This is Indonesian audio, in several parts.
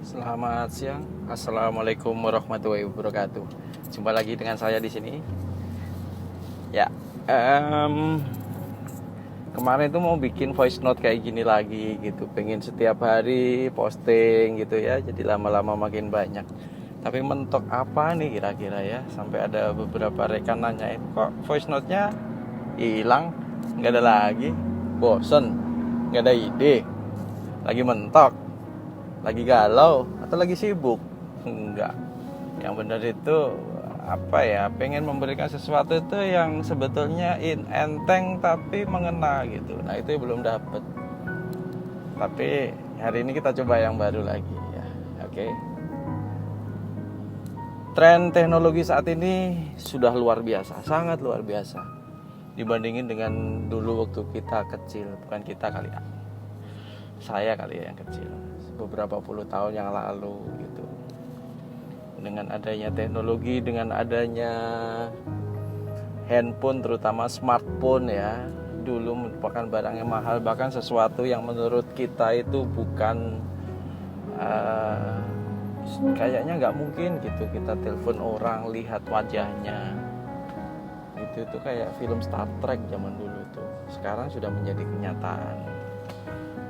Selamat siang, assalamualaikum warahmatullahi wabarakatuh. Jumpa lagi dengan saya di sini. Ya, kemarin itu mau bikin voice note kayak gini lagi gitu. Pengen setiap hari posting gitu ya. Jadi lama-lama makin banyak. Tapi mentok apa nih kira-kira ya? Sampai ada beberapa rekan nanyain, kok voice note-nya hilang, nggak ada lagi, bosen, nggak ada ide, lagi mentok, lagi galau, atau lagi sibuk? Enggak. Yang benar itu apa ya, pengen memberikan sesuatu itu yang sebetulnya enteng tapi mengena gitu. Nah itu belum dapet. Tapi hari ini kita coba yang baru lagi ya. Oke. Tren teknologi saat ini sudah luar biasa, sangat luar biasa dibandingin dengan dulu waktu kita kecil. Bukan kita kali ya, saya kali ya yang kecil, beberapa puluh tahun yang lalu gitu. Dengan adanya teknologi, dengan adanya handphone, terutama smartphone ya, dulu merupakan barang yang mahal, bahkan sesuatu yang menurut kita itu bukan kayaknya nggak mungkin gitu kita telepon orang lihat wajahnya gitu. Itu kayak film Star Trek zaman dulu tuh, sekarang sudah menjadi kenyataan.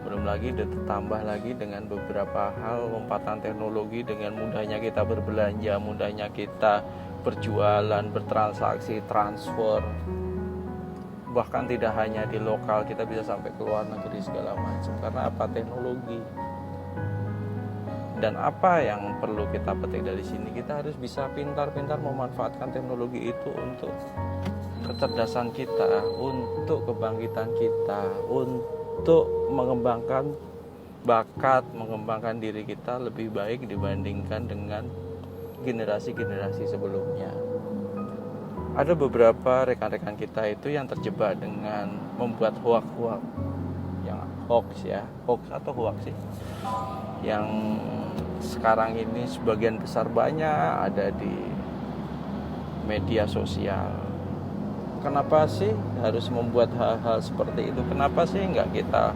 Belum lagi ditambah lagi dengan beberapa hal lompatan teknologi, dengan mudahnya kita berbelanja, mudahnya kita berjualan, bertransaksi, transfer. Bahkan tidak hanya di lokal, kita bisa sampai ke luar negeri segala macam. Karena apa? Teknologi. Dan apa yang perlu kita petik dari sini? Kita harus bisa pintar-pintar memanfaatkan teknologi itu untuk kecerdasan kita, untuk kebangkitan kita, untuk mengembangkan bakat, mengembangkan diri kita lebih baik dibandingkan dengan generasi-generasi sebelumnya. Ada beberapa rekan-rekan kita itu yang terjebak dengan membuat hoax-hoax, yang hoax ya, hoax atau hoax sih, yang sekarang ini sebagian besar banyak ada di media sosial. Kenapa sih harus membuat hal-hal seperti itu? Kenapa sih nggak kita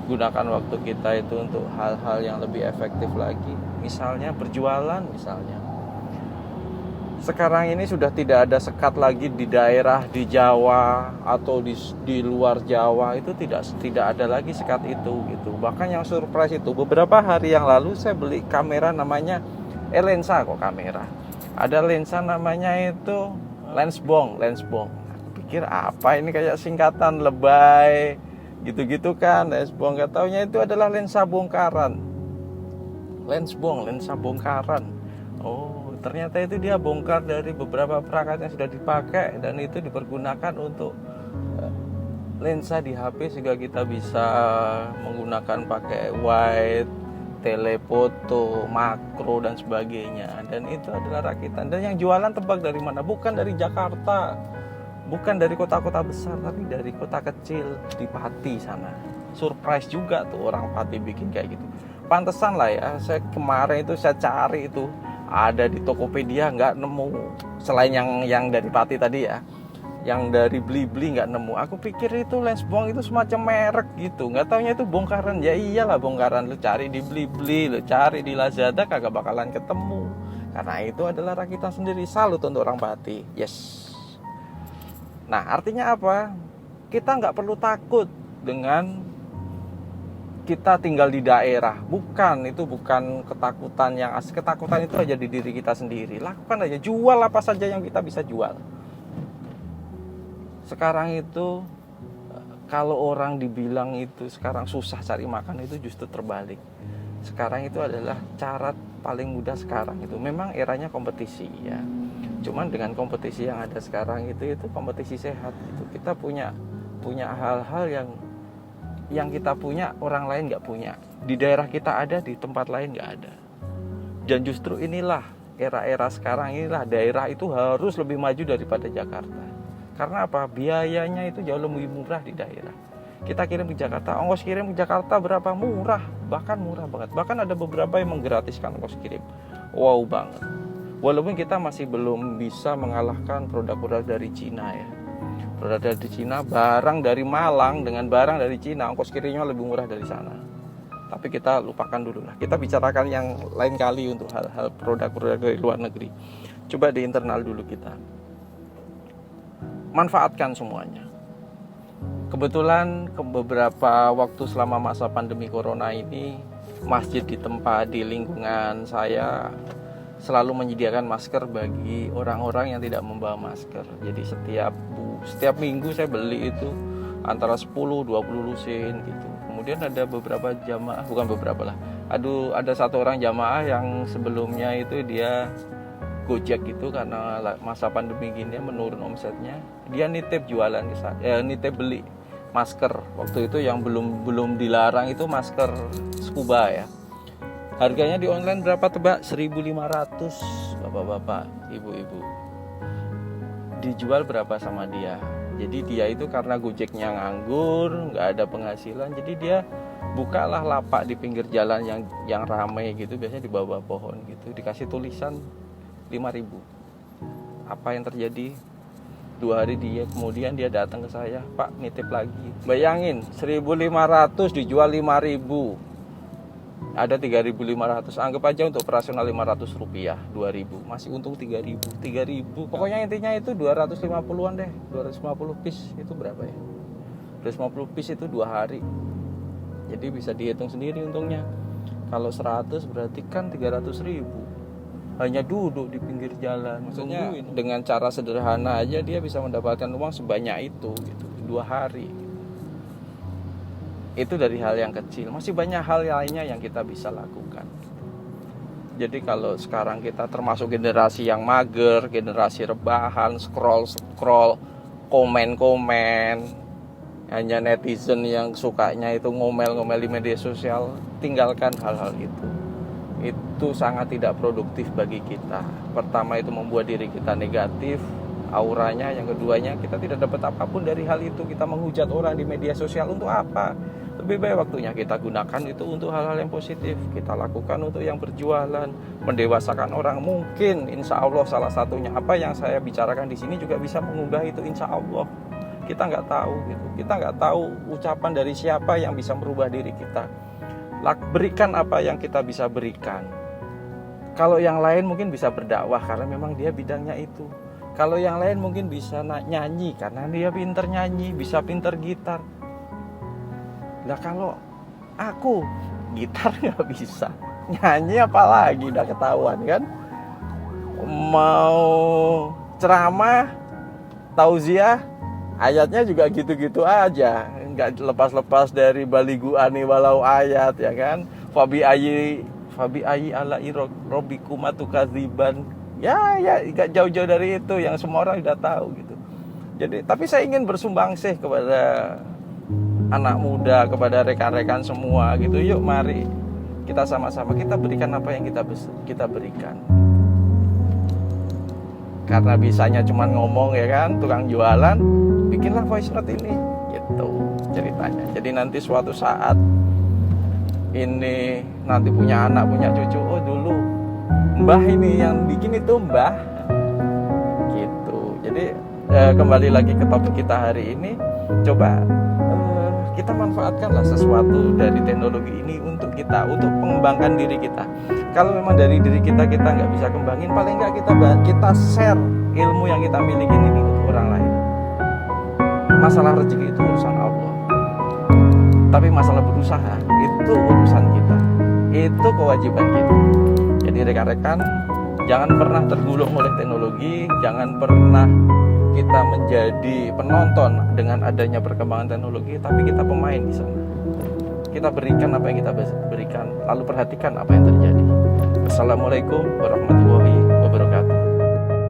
gunakan waktu kita itu untuk hal-hal yang lebih efektif lagi? Misalnya berjualan misalnya. Sekarang ini sudah tidak ada sekat lagi di daerah di Jawa atau di luar Jawa, itu tidak ada lagi sekat itu gitu. Bahkan yang surprise itu, beberapa hari yang lalu saya beli kamera namanya lensa kok kamera. Ada lensa namanya itu lensbong. Aku pikir apa ini, kayak singkatan lebay gitu-gitu kan, lensbong. Gak taunya itu adalah lensa bongkaran. Lensbong, lensa bongkaran. Oh, ternyata itu dia bongkar dari beberapa perangkat yang sudah dipakai dan itu dipergunakan untuk lensa di HP, sehingga kita bisa menggunakan pakai wide, telefoto, makro dan sebagainya. Dan itu adalah rakitan. Dan yang jualan tebak dari mana? Bukan dari Jakarta, bukan dari kota-kota besar, tapi dari kota kecil di Pati sana. Surprise juga tuh orang Pati bikin kayak gitu. Pantesan lah ya, saya kemarin itu saya cari itu ada di Tokopedia, nggak nemu. Selain yang dari Pati tadi ya, yang dari Blibli nggak nemu. Aku pikir itu lensbong itu semacam merek gitu, nggak taunya itu bongkaran. Ya iyalah bongkaran, lu cari di Blibli, lu cari di Lazada kagak bakalan ketemu, karena itu adalah rakitan sendiri. Salut untuk orang Pati, yes. Nah artinya apa? Kita nggak perlu takut dengan kita tinggal di daerah. Itu bukan ketakutan yang asli. Ketakutan itu aja di diri kita sendiri. Lakukan aja, jual apa saja yang kita bisa jual. Sekarang itu kalau orang dibilang itu sekarang susah cari makan, itu justru terbalik. Sekarang itu adalah cara paling mudah sekarang itu. Memang eranya kompetisi ya. Cuman dengan kompetisi yang ada sekarang itu kompetisi sehat gitu. Kita punya hal-hal yang kita punya orang lain nggak punya, di daerah kita ada, di tempat lain nggak ada. Dan justru inilah era sekarang, inilah daerah itu harus lebih maju daripada Jakarta. Karena apa? Biayanya itu jauh lebih murah di daerah. Kita kirim ke Jakarta, ongkos kirim ke Jakarta berapa? Murah, bahkan murah banget. Bahkan ada beberapa yang menggratiskan ongkos kirim. Wow banget. Walaupun kita masih belum bisa mengalahkan produk-produk dari Cina ya. Produk dari Cina, barang dari Malang dengan barang dari Cina, ongkos kirimnya lebih murah dari sana. Tapi kita lupakan dulu lah. Kita bicarakan yang lain kali untuk hal-hal produk-produk dari luar negeri. Coba di internal dulu kita. Manfaatkan semuanya. Kebetulan beberapa waktu selama masa pandemi corona ini, masjid di tempat di lingkungan saya selalu menyediakan masker bagi orang-orang yang tidak membawa masker. Jadi setiap minggu saya beli itu antara 10-20 lusin gitu. Kemudian ada beberapa jamaah, bukan beberapa lah, ada satu orang jamaah yang sebelumnya itu dia Gojek gitu, karena masa pandemi gini menurun omsetnya, dia nitip jualan ke saya, nitip beli masker. Waktu itu yang belum dilarang itu masker scuba ya. Harganya di online berapa tebak? 1.500, bapak-bapak, ibu-ibu. Dijual berapa sama dia? Jadi dia itu karena Gojeknya nganggur, nggak ada penghasilan, jadi dia bukalah lapak di pinggir jalan yang ramai gitu, biasanya di bawah pohon gitu, dikasih tulisan 5.000. Apa yang terjadi? 2 hari kemudian dia datang ke saya, Pak nitip lagi. Bayangin, 1.500 dijual 5.000. Ada 3.500, anggap aja untuk operasional 500 rupiah, 2.000, masih untung 3.000. Pokoknya intinya itu 250-an deh, 250 piece itu berapa ya? 250 piece itu 2 hari. Jadi bisa dihitung sendiri untungnya. Kalau 100 berarti kan 300.000. Hanya duduk di pinggir jalan. Maksudnya dengan cara sederhana aja dia bisa mendapatkan uang sebanyak itu gitu, 2 hari. Itu dari hal yang kecil, masih banyak hal lainnya yang kita bisa lakukan. Jadi kalau sekarang kita termasuk generasi yang mager, generasi rebahan, scroll, komen, hanya netizen yang sukanya itu ngomel-ngomel di media sosial, tinggalkan hal-hal itu. Itu sangat tidak produktif bagi kita. Pertama itu membuat diri kita negatif, auranya. Yang keduanya kita tidak dapat apapun dari hal itu. Kita menghujat orang di media sosial untuk apa? Lebih baik waktunya kita gunakan itu untuk hal-hal yang positif. Kita lakukan untuk yang berjualan, mendewasakan orang. Mungkin insya Allah salah satunya apa yang saya bicarakan di sini juga bisa mengubah itu, insya Allah. Kita nggak tahu gitu. Kita nggak tahu ucapan dari siapa yang bisa merubah diri kita. Berikan apa yang kita bisa berikan. Kalau yang lain mungkin bisa berdakwah karena memang dia bidangnya itu. Kalau yang lain mungkin bisa nyanyi karena dia pinter nyanyi, bisa pinter gitar. Nah kalau aku gitar nggak bisa, nyanyi apalagi, udah ketahuan kan. Mau ceramah, tauziah, ayatnya juga gitu-gitu aja, nggak lepas-lepas dari baligu ani walau ayat ya kan. Fabi ayi ala robikum atukadziban. Ya nggak jauh-jauh dari itu yang semua orang udah tahu gitu. Jadi tapi saya ingin bersumbangsi kepada anak muda, kepada rekan-rekan semua gitu. Yuk mari kita sama-sama kita berikan apa yang kita berikan. Karena bisanya cuma ngomong ya kan, tukang jualan, bikinlah voice note ini gitu ceritanya. Jadi nanti suatu saat ini nanti punya anak, punya cucu, oh dulu mbah ini yang bikin itu mbah gitu. Jadi kembali lagi ke topik kita hari ini, coba kita manfaatkanlah sesuatu dari teknologi ini untuk mengembangkan diri kita. Kalau memang dari diri kita nggak bisa kembangin, paling nggak kita share ilmu yang kita miliki ini untuk orang lain. Masalah rezeki itu urusan Allah, tapi masalah berusaha itu urusan kita, itu kewajiban kita. Jadi rekan-rekan, jangan pernah tergulung oleh teknologi, jangan pernah kita menjadi penonton dengan adanya perkembangan teknologi, tapi kita pemain di sana. Kita berikan apa yang kita berikan, lalu perhatikan apa yang terjadi. Assalamualaikum warahmatullahi wabarakatuh.